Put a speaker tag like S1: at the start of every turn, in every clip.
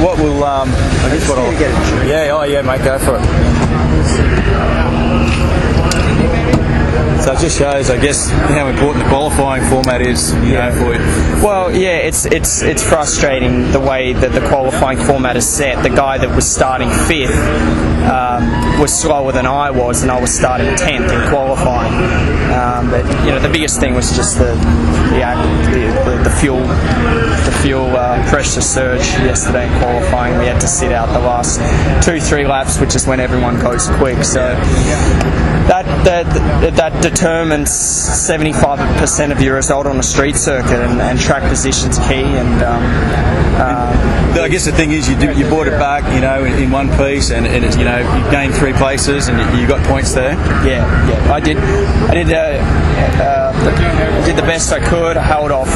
S1: what will I guess what I'll
S2: get it.
S1: Yeah, oh yeah, mate, go for it. So it just shows, I guess, how important the qualifying format is, you know, for you.
S2: Well, yeah, it's frustrating the way that the qualifying format is set. The guy that was starting 5th was slower than I was, and I was starting 10th in qualifying. But you know, the biggest thing was just the fuel pressure surge yesterday in qualifying. We had to sit out the last 2-3 laps, which is when everyone goes quick. So that determines 75% of your result on a street circuit, and track position's key. And
S1: I guess the thing is, you brought it back, you know, in one piece, and it's, you know, you gained 3 places, and you got points there.
S2: Yeah, I did the best I could. I held off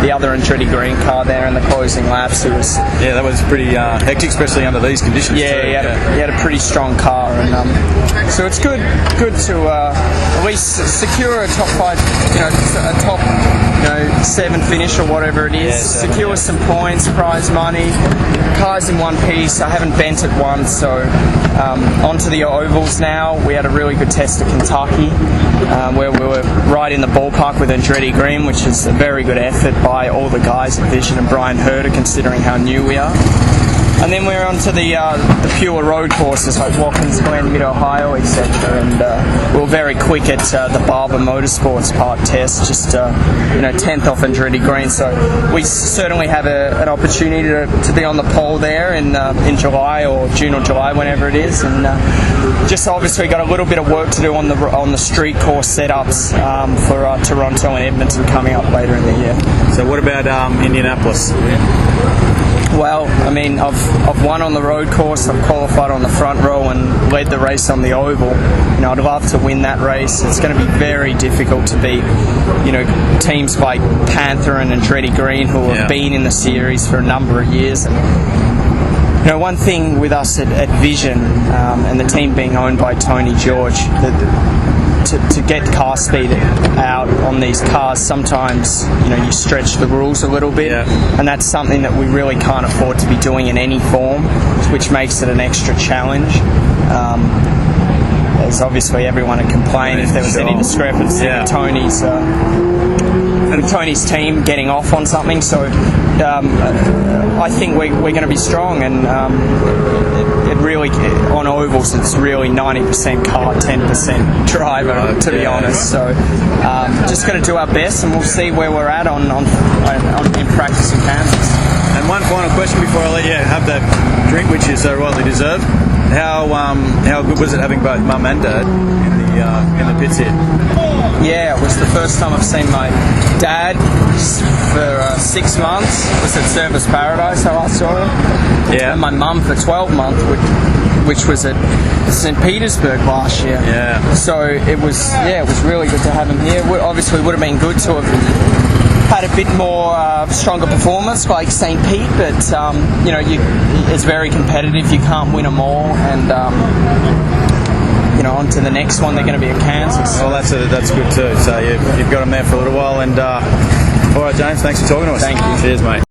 S2: the other Andretti Green car there in the closing laps.
S1: That was pretty hectic, especially under these conditions.
S2: Yeah, he had a pretty strong car, and so it's good to at least secure a top 5, you know, a top 7 finish or whatever it is.
S1: Yeah,
S2: secure some points, prize money. Car's in one piece. I haven't bent it once, so onto the ovals now. We had a really good test at Kentucky, where we were right in the ballpark with Andretti Green, which is a very good effort by all the guys at Vision and Brian Herder, considering how new we are. And then we're on to the pure road courses like Watkins Glen, Mid-Ohio, etc. And we were very quick at the Barber Motorsports Park test, just 10th off Andretti Green. So we certainly have an opportunity to be on the pole there in July or June or July, whenever it is. And just obviously got a little bit of work to do on the street course setups for Toronto and Edmonton coming up later in the year.
S1: So what about Indianapolis?
S2: Well, I mean, I've won on the road course, I've qualified on the front row and led the race on the oval. You know, I'd love to win that race. It's going to be very difficult to beat, you know, teams like Panther and Andretti Green, who have been in the series for a number of years. And, you know, one thing with us at Vision, and the team being owned by Tony George, to get car speed out on these cars, sometimes, you know, you stretch the rules a little bit, and that's something that we really can't afford to be doing in any form, which makes it an extra challenge. As obviously everyone would complain if there was any discrepancy with Tony's team getting off on something. So I think we're going to be strong, and it really, on ovals, it's really 90% car, 10% driver, to be honest. So just going to do our best, and we'll see where we're at in practice in Kansas.
S1: And one final question before I let you have that drink, which is so rightly deserved. How good was it having both mum and dad in the pits here?
S2: Yeah, it was the first time I've seen my dad for 6 months. It was at Service Paradise I last saw him.
S1: Yeah.
S2: And my mum for 12 months, which was at St. Petersburg last year.
S1: Yeah.
S2: So it was really good to have him here. Obviously, it would have been good to have had a bit more stronger performance like St. Pete, but you know, it's very competitive. You can't win them all, and you know, on to the next one. They're going to be at Kansas.
S1: Well, that's good too. So you've got them there for a little while, and all right, James, thanks for talking to us.
S2: Thank you.
S1: Cheers, mate.